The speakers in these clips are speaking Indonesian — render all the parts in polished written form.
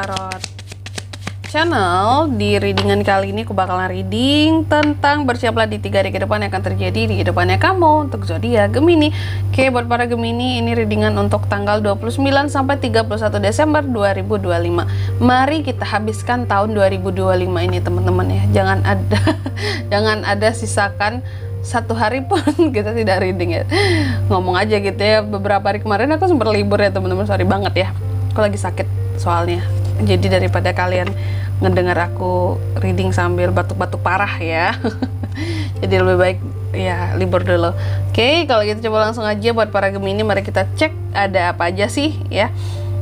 Tarot Channel. Di readingan kali ini aku bakalan reading tentang bersiaplah di 3 hari ke depan yang akan terjadi di kedepannya kamu untuk zodiak Gemini. Oke, buat para Gemini ini readingan untuk tanggal 29 sampai 31 Desember 2025. Mari kita habiskan tahun 2025 ini teman-teman ya. Jangan ada sisakan satu hari pun kita tidak reading ya. Ngomong aja gitu ya, beberapa hari kemarin aku sempat libur ya teman-teman, sorry banget ya, aku lagi sakit soalnya. Jadi daripada kalian ngedengar aku reading sambil batuk-batuk parah ya jadi lebih baik ya libur dulu. Oke, kalau gitu coba langsung aja buat para Gemini, mari kita cek ada apa aja sih ya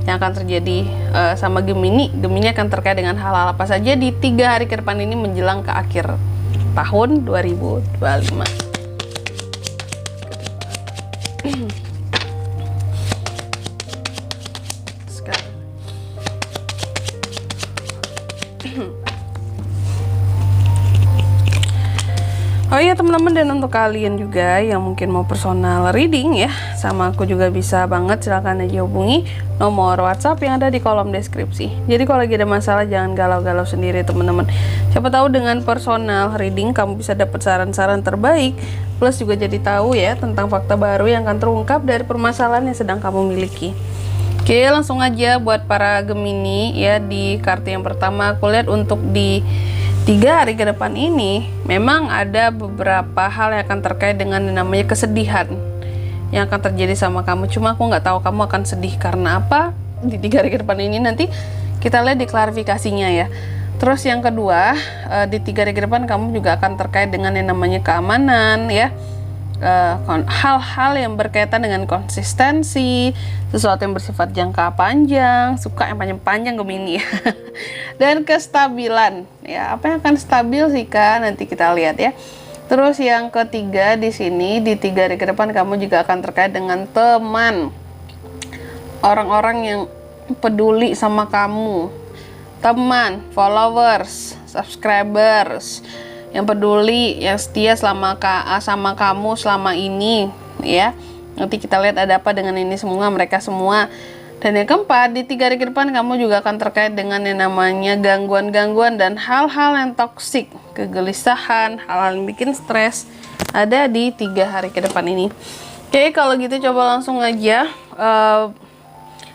yang akan terjadi sama Gemini. Gemini akan terkait dengan hal-hal apa saja di 3 hari ke depan ini menjelang ke akhir tahun 2025. Oh iya teman-teman, dan untuk kalian juga yang mungkin mau personal reading ya sama aku juga bisa banget, silahkan aja hubungi nomor WhatsApp yang ada di kolom deskripsi. Jadi kalau lagi ada masalah jangan galau-galau sendiri teman-teman. Siapa tahu dengan personal reading kamu bisa dapat saran-saran terbaik, plus juga jadi tahu ya tentang fakta baru yang akan terungkap dari permasalahan yang sedang kamu miliki. Oke, langsung aja buat para Gemini ya. Di kartu yang pertama aku lihat untuk di 3 hari ke depan ini memang ada beberapa hal yang akan terkait dengan yang namanya kesedihan yang akan terjadi sama kamu. Cuma aku nggak tahu kamu akan sedih karena apa di 3 hari ke depan ini, nanti kita lihat di klarifikasinya ya. Terus yang kedua, di 3 hari ke depan kamu juga akan terkait dengan yang namanya keamanan ya. Hal-hal yang berkaitan dengan konsistensi, sesuatu yang bersifat jangka panjang, suka yang panjang-panjang Gemini ya. Dan kestabilan ya, apa yang akan stabil sih Kak, nanti kita lihat ya. Terus yang ketiga di sini di 3 hari ke depan kamu juga akan terkait dengan teman, orang-orang yang peduli sama kamu, teman, followers, subscribers yang peduli, yang setia sama kamu selama ini ya. Nanti kita lihat ada apa dengan ini semua, mereka semua. Dan yang keempat, di 3 hari ke depan kamu juga akan terkait dengan yang namanya gangguan-gangguan dan hal-hal yang toksik, kegelisahan, hal-hal yang bikin stres ada di 3 hari ke depan ini. Oke, kalau gitu coba langsung aja.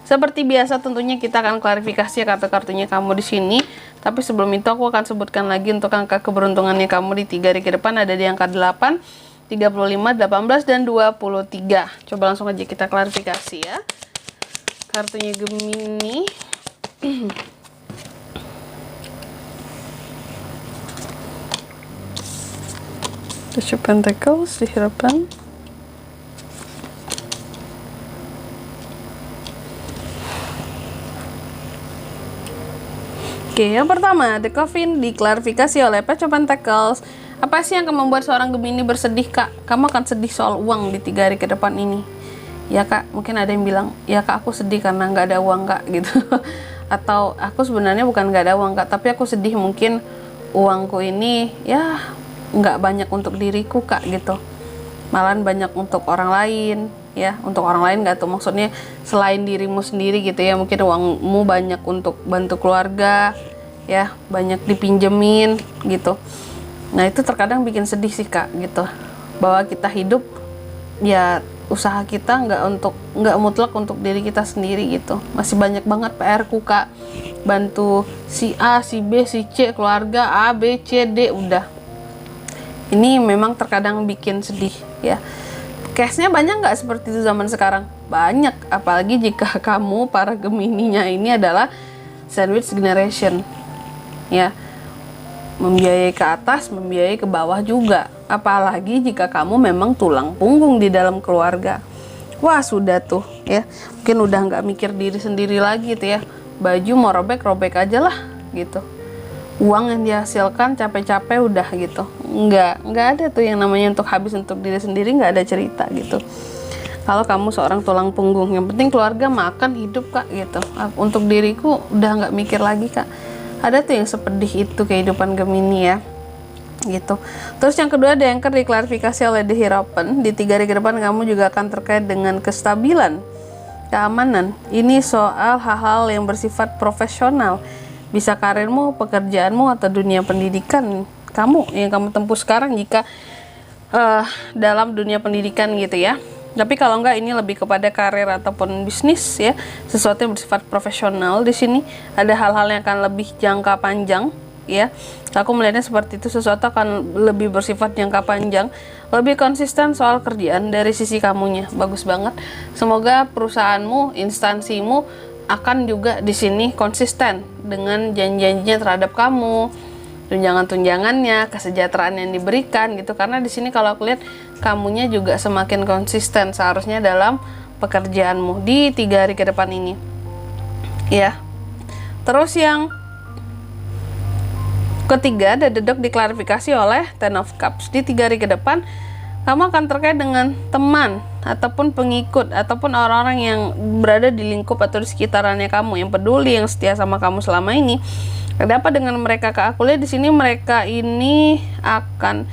Seperti biasa tentunya kita akan klarifikasi kartu-kartunya kamu di sini. Tapi sebelum itu aku akan sebutkan lagi untuk angka keberuntungannya kamu di 3 hari ke depan ada di angka 8, 35, 18, dan 23. Coba langsung aja kita klarifikasi ya. Kartunya Gemini. Two of Pentacles di hadapan. Oke, yang pertama, The Coffin diklarifikasi oleh Page of Pentacles. Apa sih yang akan membuat seorang Gemini bersedih, Kak? Kamu akan sedih soal uang di 3 hari ke depan ini. Ya, Kak, mungkin ada yang bilang, ya Kak, aku sedih karena nggak ada uang, Kak, gitu. Atau aku sebenarnya bukan nggak ada uang, Kak, tapi aku sedih mungkin uangku ini, ya, nggak banyak untuk diriku, Kak, gitu. Malahan banyak untuk orang lain. Ya, untuk orang lain nggak tuh, maksudnya selain dirimu sendiri gitu ya, mungkin uangmu banyak untuk bantu keluarga ya, banyak dipinjemin gitu. Nah itu terkadang bikin sedih sih Kak gitu, bahwa kita hidup ya usaha kita nggak mutlak untuk diri kita sendiri gitu, masih banyak banget PR-ku Kak, bantu si A, si B, si C, keluarga A, B, C, D, udah. Ini memang terkadang bikin sedih ya. Case-nya banyak nggak seperti itu zaman sekarang? Banyak, apalagi jika kamu para Gemininya ini adalah sandwich generation ya, membiayai ke atas, membiayai ke bawah juga. Apalagi jika kamu memang tulang punggung di dalam keluarga. Wah sudah tuh ya, mungkin udah nggak mikir diri sendiri lagi tuh ya, baju mau robek aja lah gitu. Uang yang dihasilkan capek-capek udah gitu, nggak ada tuh yang namanya untuk habis untuk diri sendiri, nggak ada cerita gitu. Kalau kamu seorang tulang punggung, yang penting keluarga, makan, hidup Kak gitu. Untuk diriku udah nggak mikir lagi Kak. Ada tuh yang sepedih itu kehidupan Gemini ya gitu. Terus yang kedua, ada yang diklarifikasi oleh The Hierophant. Di 3 hari ke depan kamu juga akan terkait dengan kestabilan keamanan. Ini soal hal-hal yang bersifat profesional. Bisa karirmu, pekerjaanmu, atau dunia pendidikan kamu yang kamu tempuh sekarang jika dalam dunia pendidikan gitu ya. Tapi kalau enggak, ini lebih kepada karir ataupun bisnis ya, sesuatu yang bersifat profesional. Di sini ada hal-hal yang akan lebih jangka panjang ya. Aku melihatnya seperti itu, sesuatu akan lebih bersifat jangka panjang, lebih konsisten soal kerjaan dari sisi kamunya. Bagus banget. Semoga perusahaanmu, instansimu akan juga di sini konsisten dengan janji-janjinya terhadap kamu, tunjangan-tunjangannya, kesejahteraan yang diberikan gitu. Karena di sini kalau aku lihat kamunya juga semakin konsisten seharusnya dalam pekerjaanmu di 3 hari ke depan ini ya. Terus yang ketiga, The Dog diklarifikasi oleh Ten of Cups. Di 3 hari ke depan kamu akan terkait dengan teman ataupun pengikut ataupun orang-orang yang berada di lingkup atau di sekitarannya kamu, yang peduli, yang setia sama kamu selama ini. Ada apa dengan mereka, Kak? Aku lihat di sini mereka ini akan,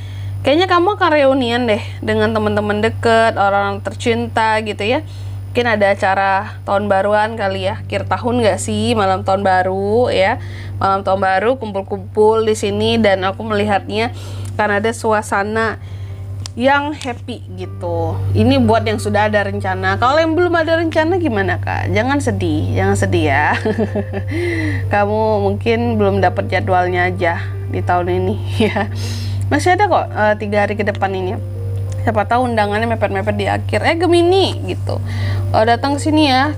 kayaknya kamu akan reunian deh dengan teman-teman deket, orang tercinta gitu ya. Mungkin ada acara tahun baruan kali ya, akhir tahun nggak sih, malam tahun baru ya, malam tahun baru kumpul-kumpul di sini, dan aku melihatnya karena ada suasana yang happy gitu. Ini buat yang sudah ada rencana. Kalau yang belum ada rencana gimana, Kak? Jangan sedih ya. Kamu mungkin belum dapat jadwalnya aja di tahun ini ya. Masih ada kok 3 hari ke depan ini. Siapa tahu undangannya mepet-mepet di akhir. Gemini gitu. Datang ke sini ya.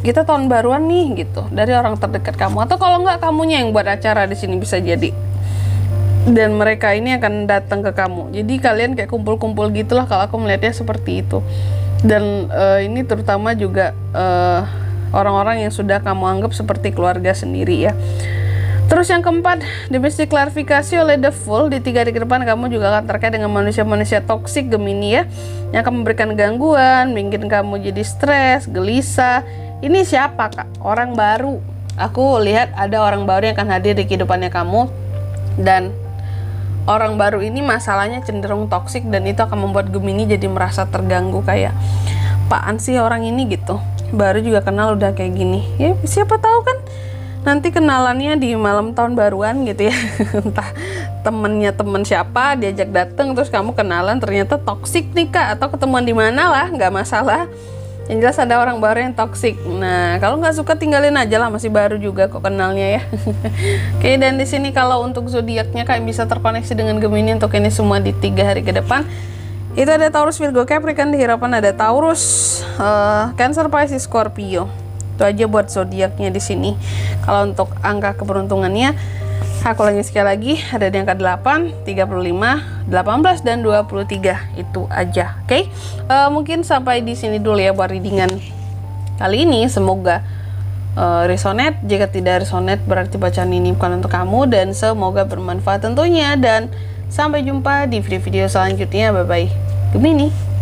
Kita tahun baruan nih gitu, dari orang terdekat kamu, atau kalau nggak kamunya yang buat acara di sini bisa jadi. Dan mereka ini akan datang ke kamu. Jadi kalian kayak kumpul-kumpul gitulah kalau aku melihatnya seperti itu. Dan ini terutama juga orang-orang yang sudah kamu anggap seperti keluarga sendiri ya. Terus yang keempat, domestic klarifikasi oleh The Fool. Di 3 hari ke depan kamu juga akan terkait dengan manusia-manusia toksik Gemini ya, yang akan memberikan gangguan, bikin kamu jadi stres, gelisah. Ini siapa, Kak? Orang baru. Aku lihat ada orang baru yang akan hadir di kehidupannya kamu, dan orang baru ini masalahnya cenderung toksik, dan itu akan membuat Gemini jadi merasa terganggu, kayak apaan sih orang ini gitu, baru juga kenal udah kayak gini ya. Siapa tahu kan nanti kenalannya di malam tahun baruan gitu ya. Entah temennya temen siapa diajak datang, terus kamu kenalan ternyata toksik nih, Kak, atau ketemuan di mana lah, nggak masalah. Yang jelas ada orang baru yang toksik. Nah, kalau nggak suka tinggalin aja lah, masih baru juga kok kenalnya ya. Oke, dan di sini kalau untuk zodiaknya Kak bisa terkoneksi dengan Gemini untuk ini semua di 3 hari ke depan. Itu ada Taurus, Virgo, Capricorn, di harapan ada Taurus, Cancer, Pisces, Scorpio. Itu aja buat zodiaknya di sini. Kalau untuk angka keberuntungannya, aku lagi sekali lagi ada di angka 8, 35, 18 dan 23. Itu aja. Oke. Mungkin sampai di sini dulu ya buat readingan kali ini. Semoga resonate. Jika tidak resonate berarti bacaan ini bukan untuk kamu, dan semoga bermanfaat tentunya, dan sampai jumpa di video-video selanjutnya. Bye bye Gemini.